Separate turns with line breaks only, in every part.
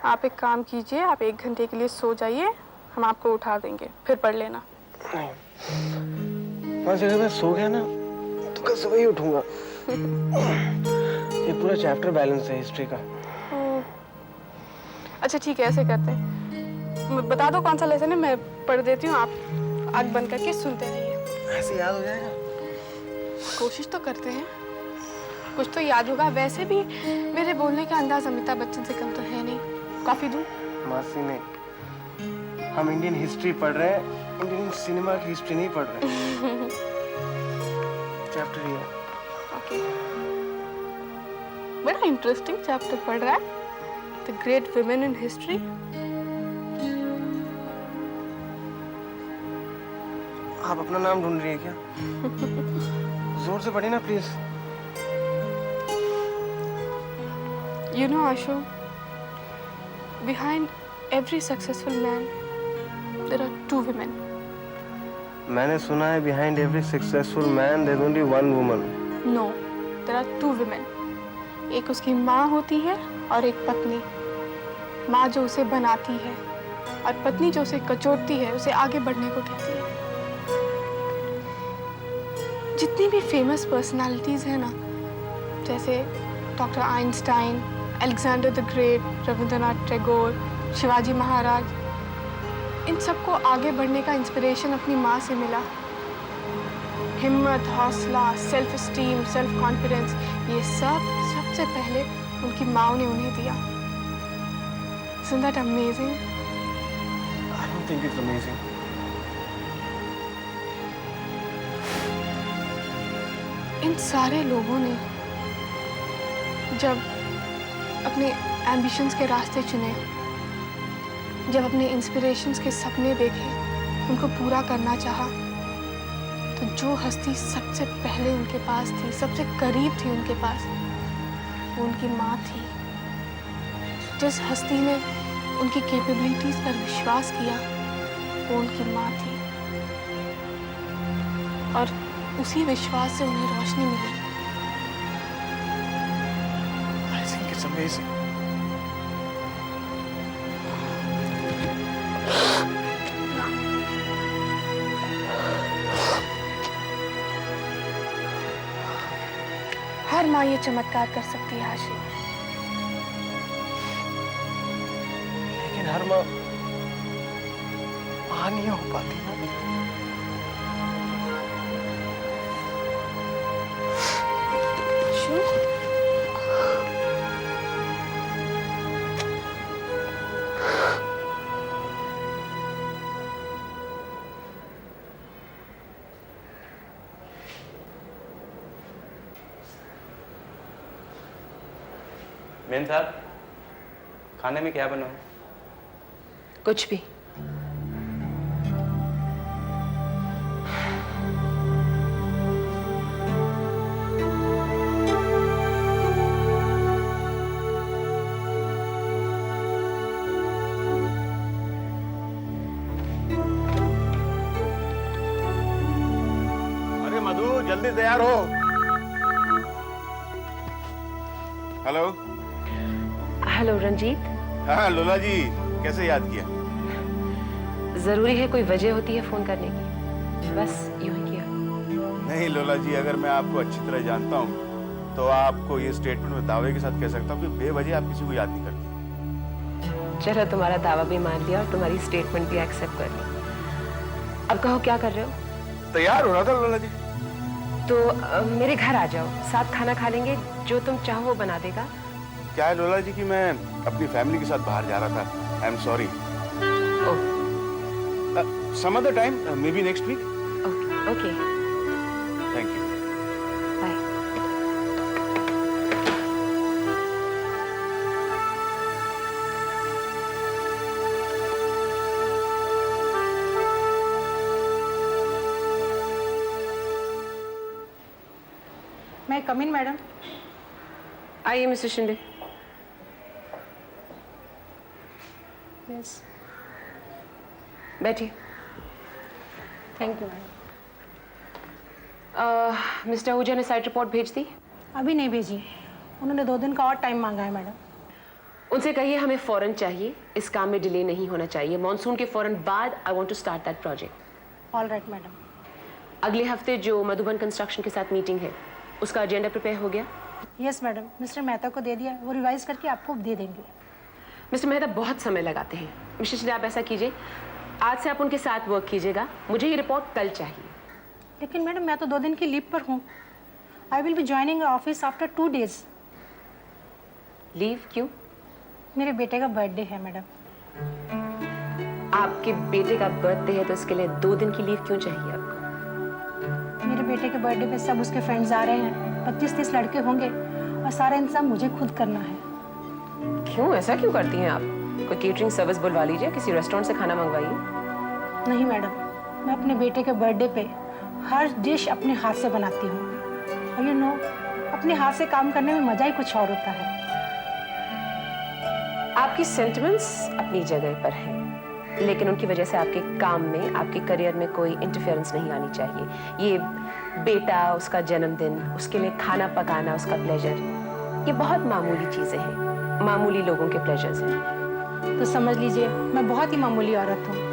आप एक काम कीजिए, आप 1 घंटे के लिए सो जाइए, हम आपको उठा देंगे, फिर पढ़ लेना।
मासी अगर मैं सो गया ना तो कल सुबह ही उठूंगा। ये पूरा चैप्टर बैलेंस है हिस्ट्री का।
अच्छा ठीक है, ऐसे करते हैं, बता दो कौन सा लेसन है, मैं पढ़ देती हूँ, आप आँख बंद करके सुनते रहिए।
ऐसे याद हो जाएगा?
कोशिश तो करते हैं, कुछ तो याद होगा। वैसे भी मेरे बोलने का अंदाज अमिताभ बच्चन से कम तो है नहीं। कॉफी दूं?
मासी ने, हम इंडियन हिस्ट्री पढ़ रहे हैं, इंडियन सिनेमा की हिस्ट्री नहीं पढ़ रहे हैं। चैप्टर ये।
ओके, बड़ा इंटरेस्टिंग चैप्टर पढ़ रहा है, the great women in history.
आप अपना नाम ढूंढ रही है क्या? जोर से पढ़िए ना please.
You know, Ashu, behind every successful man, there are 2 women.
मैंने सुना है behind every successful man there's only one woman.
No, there are 2 women. एक उसकी माँ होती है और एक पत्नी। माँ जो उसे बनाती है और पत्नी जो उसे कचोटती है, उसे आगे बढ़ने को कहती है। जितनी भी फेमस पर्सनालिटीज हैं ना, जैसे doctor Einstein, Alexander the great, Rabindranath Tagore, Shivaji Maharaj, इन सबको आगे बढ़ने का इंस्पिरेशन अपनी माँ से मिला। हिम्मत, हौसला, सेल्फ स्टीम, सेल्फ कॉन्फिडेंस, ये सब सबसे पहले उनकी माँ ने उन्हें दिया। Isn't that amazing?
I don't think it's amazing.
इन सारे लोगों ने जब अपने एम्बिशंस के रास्ते चुने, जब अपने इंस्पिरेशंस के सपने देखे, उनको पूरा करना चाहा, तो जो हस्ती सबसे पहले उनके पास थी, सबसे करीब थी उनके पास, वो उनकी माँ थी। जिस हस्ती ने उनकी कैपेबिलिटीज पर विश्वास किया, वो उनकी माँ थी, और उसी विश्वास से उन्हें रोशनी मिली।
I think it's amazing.
हर माँ ये चमत्कार कर सकती है आशी।
लेकिन हर माँ नहीं हो पाती ना।
शू?
मेम साहब, खाने में क्या बनाऊं?
कुछ भी।
अरे मधु, जल्दी तैयार हो। हेलो।
हेलो रंजीत।
हाँ लोला जी, कैसे याद किया?
जरूरी है कोई वजह होती है फोन करने की, बस यूं ही किया।
नहीं लोला जी, अगर मैं आपको अच्छी तरह जानता हूँ तो आपको ये स्टेटमेंट में दावे के साथ कह सकता हूँ कि बेवजह आप किसी को याद नहीं करती।
चलो, तुम्हारा दावा भी मान लिया और तुम्हारी स्टेटमेंट भी एक्सेप्ट कर ली। अब कहो क्या कर रहे हो?
तैयार हो रहा था लोला जी।
तो मेरे घर आ जाओ, साथ खाना खा लेंगे, जो तुम चाहो वो बना देगा।
क्या है लोला जी कि मैं अपनी फैमिली के साथ बाहर जा रहा था। I am sorry. Some other time, may be next week.
Okay,
thank you.
Bye.
मैं कम इन मैडम?
आइए मिस्टर शिंदे।
यस,
बैठिए।
Thank you madam.
Mister Ahuja ने साइट रिपोर्ट भेज दी?
अभी नहीं भेजी, उन्होंने 2 दिन का और टाइम मांगा है मैडम।
उनसे कहिए हमें फौरन चाहिए, इस काम में डिले नहीं होना चाहिए। मॉनसून के फौरन बाद I want to start that project.
All right madam.
अगले हफ्ते जो मधुबन कंस्ट्रक्शन के साथ मीटिंग है, उसका एजेंडा प्रिपेयर हो गया?
यस मैडम, मिस्टर मेहता को दे दिया, वो रिवाइज करके आपको दे देंगे।
मिस्टर मेहता बहुत समय लगाते हैं। मिस्टर श्री, आप ऐसा कीजिए, आज से आप उनके साथ वर्क कीजिएगा। मुझे ये रिपोर्ट कल चाहिए।
लेकिन मैडम मैं तो 2 दिन की लीव पर हूँ। I will be joining office after 2 days।
Leave क्यों?
मेरे बेटे का बर्थडे है मैडम।
आपके बेटे का बर्थडे है तो इसके लिए 2 दिन की लीव क्यों चाहिए आपको?
मेरे बेटे के बर्थडे पे सब उसके फ्रेंड्स आ रहे हैं, 25-30 लड़के होंगे और सारा इंतजाम मुझे खुद करना है।
क्यों, ऐसा क्यों करती हैं आप? कोई केटरिंग सर्विस बुलवा लीजिए, किसी रेस्टोरेंट से खाना मंगवाइए।
नहीं मैडम, मैं अपने बेटे के बर्थडे पे हर डिश अपने हाथ से बनाती हूँ। और यू नो, अपने हाथ से काम करने में मज़ा ही कुछ और होता है।
आपकी सेंटिमेंट्स अपनी जगह पर हैं, लेकिन उनकी वजह से आपके काम में, आपके करियर में कोई इंटरफेरेंस नहीं आनी चाहिए। ये बेटा, उसका जन्मदिन, उसके लिए खाना पकाना, उसका प्लेजर, ये बहुत मामूली चीज़ें हैं, मामूली लोगों के प्लेजर्स हैं।
तो समझ लीजिए मैं बहुत ही मामूली औरत हूँ।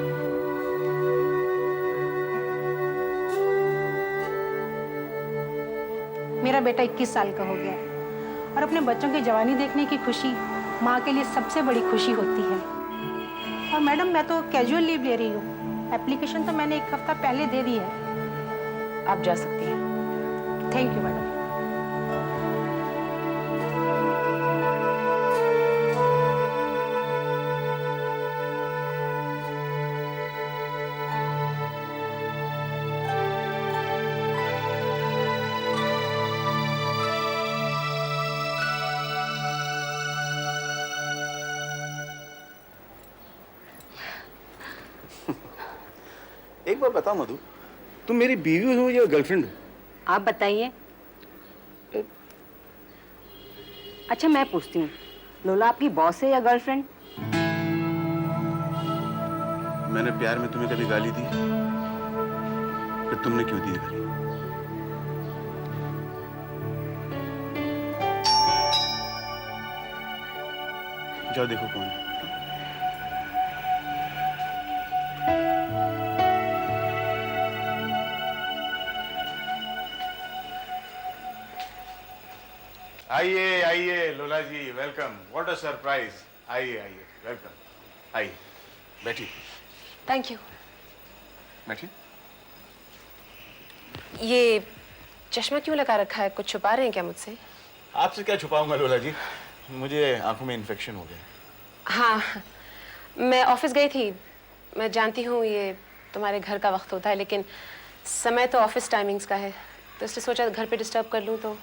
मेरा बेटा 21 साल का हो गया है और अपने बच्चों की जवानी देखने की खुशी माँ के लिए सबसे बड़ी खुशी होती है। और मैडम मैं तो कैजुअल लीव ले रही हूँ। एप्लीकेशन तो मैंने 1 हफ्ता पहले दे दी है।
आप जा सकती हैं।
Thank you madam.
एक बार बताओ मधु, तुम मेरी बीवी हो या गर्लफ्रेंड हो?
आप बताइए। अच्छा मैं पूछती हूँ, लोला आपकी बॉस है या गर्लफ्रेंड?
मैंने प्यार में तुम्हें कभी गाली दी? फिर तुमने क्यों दी गाली? जाओ देखो कौन है। आइए आइए लोला जी, वेलकम। What a surprise. आइए आइए, वेलकम। आइए, बैठिए।
Thank you.
बैठिए।
ये चश्मा क्यों लगा रखा है? कुछ छुपा रहे हैं क्या मुझसे?
आपसे क्या छुपाऊंगा लोला जी, मुझे आंखों में इन्फेक्शन हो गया।
हाँ, मैं ऑफिस गई थी। मैं जानती हूँ ये तुम्हारे घर का वक्त होता है, लेकिन समय तो ऑफिस टाइमिंग्स का है, तो इसलिए सोचा घर पे डिस्टर्ब कर लूँ तो।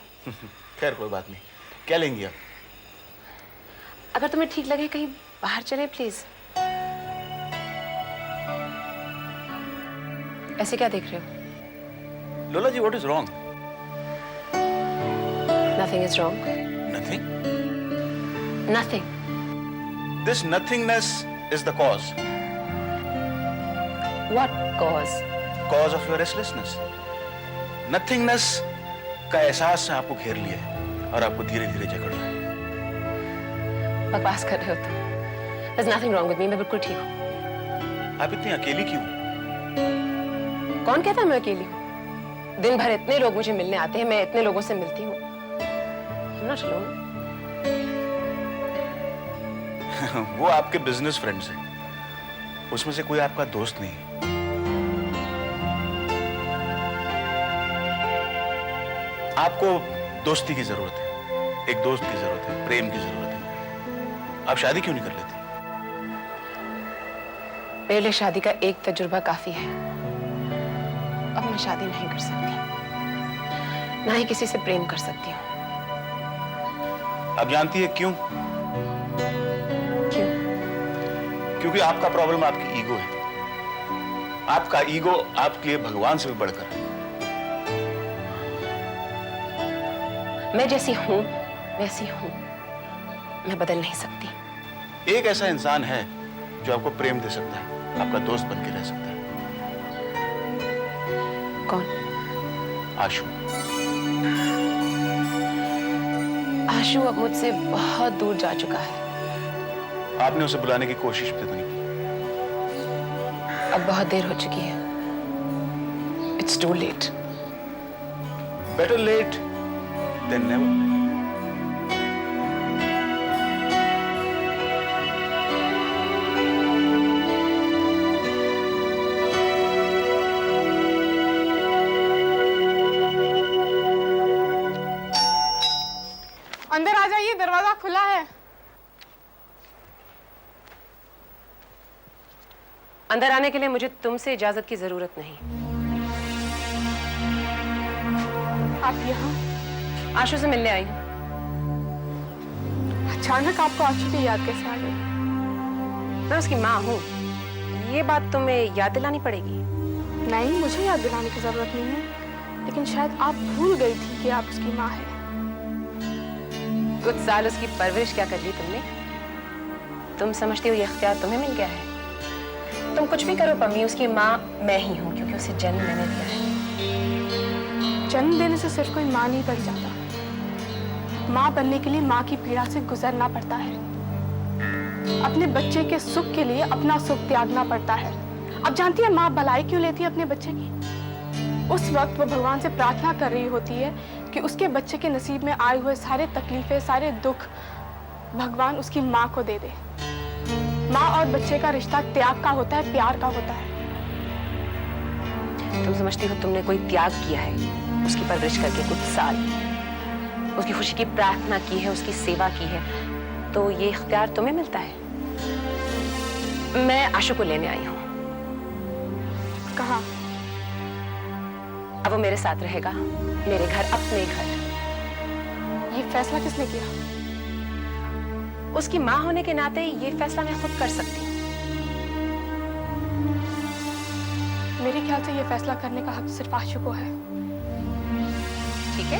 खैर कोई बात नहीं। क्या लेंगी आप?
अगर तुम्हें ठीक लगे कहीं बाहर चले प्लीज। ऐसे क्या देख रहे हो?
Lola ji, what is wrong?
Nothing is wrong.
Nothing?
Nothing.
This nothingness is the cause.
What cause?
Cause of your restlessness. Nothingness का एहसास ने आपको घेर लिया है और आपको धीरे धीरे जकड़ रहा है।
बकवास कर रहे हो तुम। There's nothing wrong with me, मैं बिल्कुल ठीक हूँ।
आप इतनी अकेली क्यों?
कौन कहता है मैं अकेली हूँ? दिन भर इतने लोग मुझे मिलने आते हैं, मैं इतने लोगों से मिलती हूँ। I'm not alone.
वो आपके बिजनेस फ्रेंड्स हैं, उसमें से कोई आपका दोस्त नहीं है। आपको दोस्ती की जरूरत है, एक दोस्त की जरूरत है, प्रेम की जरूरत है। आप शादी क्यों नहीं कर लेती?
मेरे लिए शादी का एक तजुर्बा काफी है। अब मैं शादी नहीं कर सकती, ना ही किसी से प्रेम कर सकती हूँ।
आप जानती है क्यों?
क्यों?
क्योंकि आपका प्रॉब्लम आपकी ईगो है। आपका ईगो आपके लिए भगवान से भी बढ़कर है।
मैं जैसी हूं वैसी हूं, मैं बदल नहीं सकती।
एक ऐसा इंसान है जो आपको प्रेम दे सकता है, आपका दोस्त बन के रह सकता है।
कौन?
आशु।
आशु अब मुझसे बहुत दूर जा चुका है।
आपने उसे बुलाने की कोशिश भी तो नहीं की।
अब बहुत देर हो चुकी है। It's too late.
Better late than never.
अंदर आ जाइए, दरवाजा खुला है।
अंदर आने के लिए मुझे तुमसे इजाजत की जरूरत नहीं।
आप यहाँ
आशु से मिलने आई हूँ।
अचानक आपको आशु की याद कैसे आ गई?
मैं उसकी माँ हूँ, ये बात तुम्हें याद दिलानी पड़ेगी।
नहीं, मुझे याद दिलाने की जरूरत नहीं है, लेकिन शायद आप भूल गई थी कि आप उसकी माँ है।
कुछ साल उसकी परवरिश क्या कर ली तुमने? तुम समझती हो ये इख्तियार तुम्हें मिल गया है? तुम कुछ भी करो पम्मी, उसकी माँ मैं ही हूँ, क्योंकि उसे जन्म मैंने दिया है।
जन्म देने से सिर्फ कोई माँ नहीं बन जाता। माँ बनने के लिए माँ की पीड़ा से गुजरना पड़ता है। अपने बच्चे के सुख के लिए अपना सुख त्यागना पड़ता है। अब जानती है माँ भलाई क्यों लेती है अपने बच्चे की? उस वक्त वो भगवान से प्रार्थना कर रही होती है कि उसके बच्चे के नसीब में आए हुए सारे तकलीफें, सारे दुख भगवान उसकी माँ को दे दे। माँ और बच्चे का रिश्ता त्याग का होता है, प्यार का होता है।
तुम समझती हो तुमने कोई त्याग किया है उसकी परवरिश करके कुछ साल, उसकी खुशी की प्रार्थना की है, उसकी सेवा की है, तो ये इख्तियार तुम्हें मिलता है। मैं आशु को लेने आई हूँ।
कहाँ?
अब वो मेरे साथ रहेगा, मेरे घर, अपने घर।
ये फैसला किसने किया?
उसकी माँ होने के नाते ये फैसला मैं खुद कर सकती हूँ।
मेरे ख्याल से ये फैसला करने का हक सिर्फ आशु को है।
ठीक है,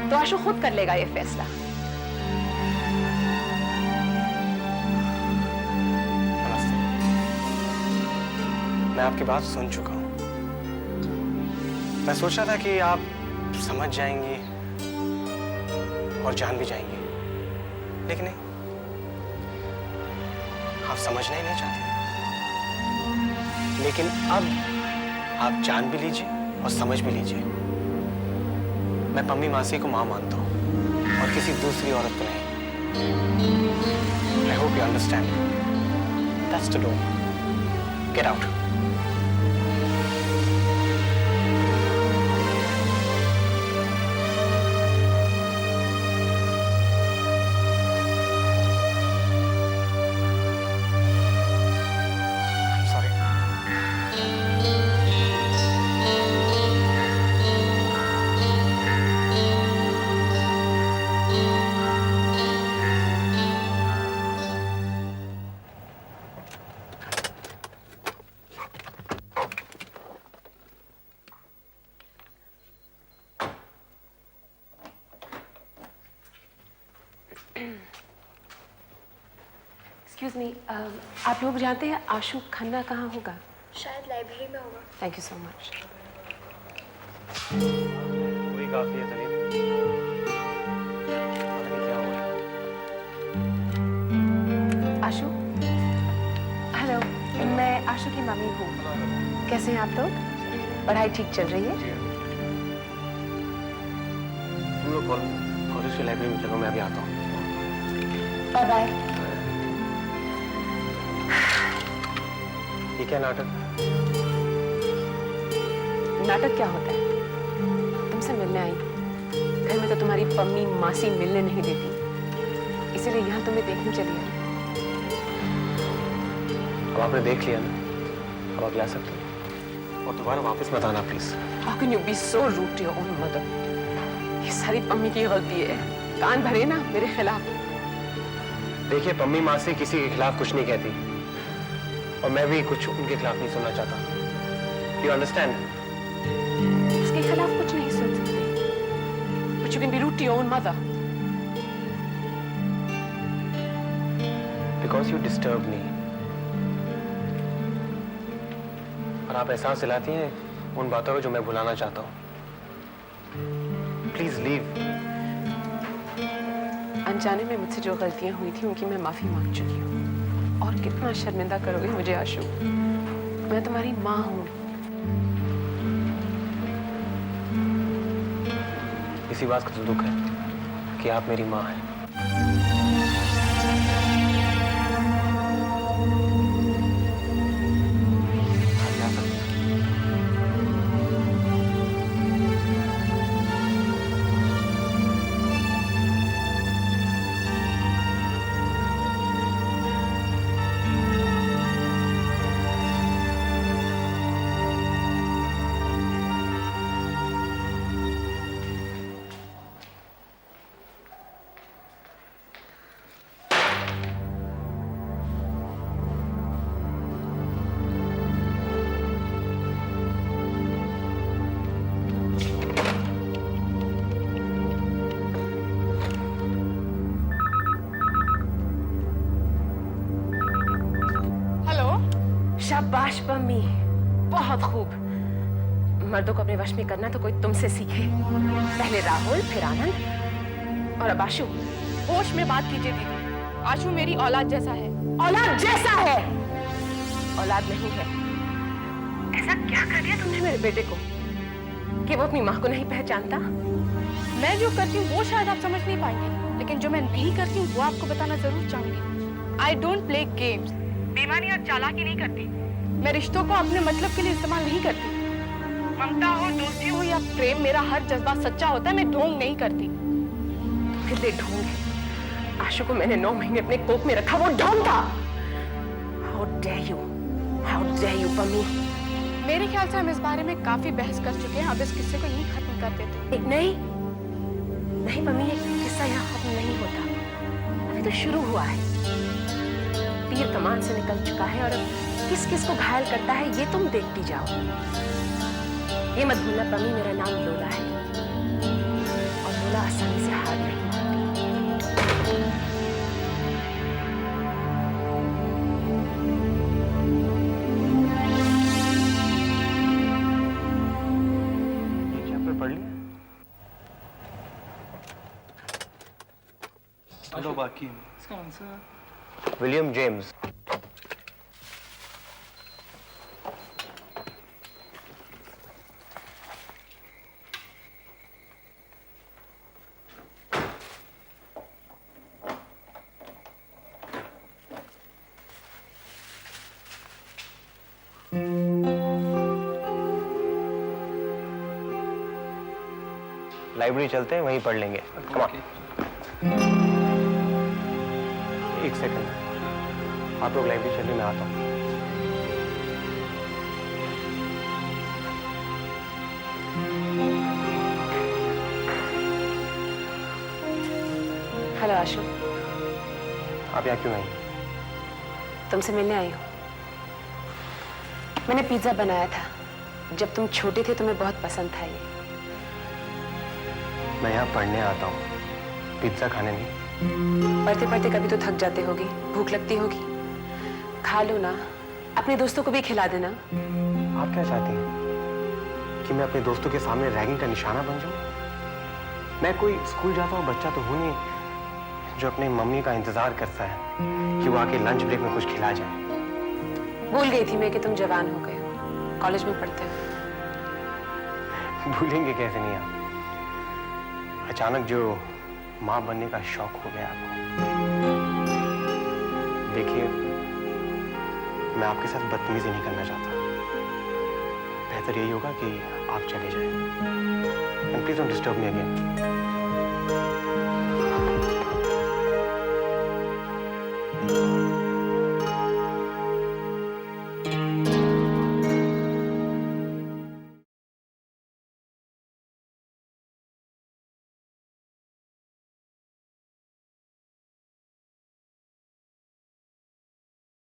तो आशु खुद कर लेगा ये फैसला।
नमस्ते। मैं आपकी बात सुन चुका हूँ। मैं सोच रहा था कि आप समझ जाएंगी और जान भी जाएंगी, लेकिन नहीं, आप समझना ही नहीं चाहती। लेकिन अब आप जान भी लीजिए और समझ भी लीजिए। मैं पम्मी मासी को मां मानता हूं और किसी दूसरी औरत को नहीं। I hope you understand. That's the door. Get out.
Excuse me, आप लोग जानते हैं आशु खन्ना कहाँ होगा?
शायद लाइब्रेरी में होगा।
Thank you so much.
वही काफी है सलीम। पता नहीं क्या हुआ।
आशु, हेलो, मैं आशु की मम्मी हूँ। कैसे हैं आप लोग? पढ़ाई ठीक चल रही है?
तुम लोग कॉलेज की लाइब्रेरी में चलो, मैं अभी आता हूँ।
Bye bye.
ये क्या नाटक?
नाटक क्या होता है? तुमसे मिलने आई, घर में तो तुम्हारी पम्मी मासी मिलने नहीं देती, इसीलिए यहाँ तुम्हें देखने चली आई।
अब आपने देख लिया ना, अब आप जा सकते हो और दोबारा वापस मत आना please.
How can you be so rude to your own mother? ये सारी पम्मी की गलती है। कान भरे ना मेरे खिलाफ।
देखिए, पम्मी मासी किसी के खिलाफ कुछ नहीं कहती और मैं भी कुछ उनके खिलाफ नहीं सुनना चाहता। You understand?
उसके खिलाफ कुछ नहीं सुन सकते। But you can be rude to your own mother.
Because you disturb me. और आप एहसास दिलाती हैं उन बातों को जो मैं भुलाना चाहता हूँ। Please leave.
अनजाने में मुझसे जो गलतियां हुई थी उनकी मैं माफी मांग चुकी हूँ। और कितना शर्मिंदा करोगे मुझे आशु? मैं तुम्हारी माँ हूँ।
इसी बात का तो दुख है कि आप मेरी माँ हैं। आप जा सकते हैं।
शाबाश पम्मी, बहुत खूब। मर्दों को अपने वश में करना तो कोई तुमसे सीखे। पहले राहुल, फिर आनंद और अब आशु।
होश में बात कीजिए दीदी, आशु मेरी औलाद जैसा है।
औलाद जैसा है? औलाद नहीं है। ऐसा क्या कर दिया तुमने मेरे बेटे को कि वो अपनी माँ को नहीं पहचानता?
मैं जो करती हूँ वो शायद आप समझ नहीं पाएंगे, लेकिन जो मैं नहीं करती हूँ वो आपको बताना जरूर चाहूंगी। I don't play games. बेईमानी और चालाकी नहीं करती। मैं रिश्तों को अपने मतलब के लिए इस्तेमाल नहीं करती। ममता हो, दोस्ती हो या प्रेम, मेरा हर जज्बा सच्चा होता है। मैं ढोंग नहीं करती।
फिर दे ढोंग है। आशु को मैंने 9 महीने अपने कोख में रखा, वो ढोंग था। How dare you, Pammi?
मेरे ख्याल से हम इस बारे में काफी बहस कर चुके हैं। अब इस किस्से को यहीं खत्म कर देते हैं।
नहीं पम्मी, ये किस्सा यहाँ खत्म नहीं होता। अभी तो शुरू हुआ है। तीर कमान से निकल चुका है और अब किस किस को घायल करता है ये तुम देखती जाओ। ये मत भूलना पम्मी, मेरा नाम लोला है और लोला आसानी से हार नहीं मानती।
चैप्टर पढ़ लिया?
चलो बाकी इसका आंसर
विलियम जेम्स। लाइब्रेरी चलते हैं, वहीं पढ़ लेंगे। Come on. एक सेकंड, आप लोग लाइब्रेरी चलिए, मैं आता हूँ।
हेलो आशु,
आप यहाँ क्यों आई?
तुमसे मिलने आई हूँ। मैंने पिज्जा बनाया था, जब तुम छोटे थे तुम्हें बहुत पसंद था ये।
मैं यहाँ पढ़ने आता हूँ, पिज्जा खाने नहीं।
पढ़ते पढ़ते कभी तो थक जाते होगे, भूख लगती होगी, खा लो ना, अपने दोस्तों को भी खिला देना।
आप क्या चाहती हैं कि मैं अपने दोस्तों के सामने रैगिंग का निशाना बन जाऊं? मैं कोई स्कूल जाता हुआ बच्चा तो हूं नहीं जो अपनी मम्मी का इंतजार करता है कि वो आके लंच ब्रेक में कुछ खिला जाए।
भूल गई थी मैं कि तुम जवान हो गए हो, कॉलेज में पढ़ते हो।
भूलेंगे कैसे नहीं आप? अचानक जो माँ बनने का शौक हो गया आपको। देखिए, मैं आपके साथ बदतमीजी नहीं करना चाहता। बेहतर यही होगा कि आप चले जाएं। And please don't disturb me again.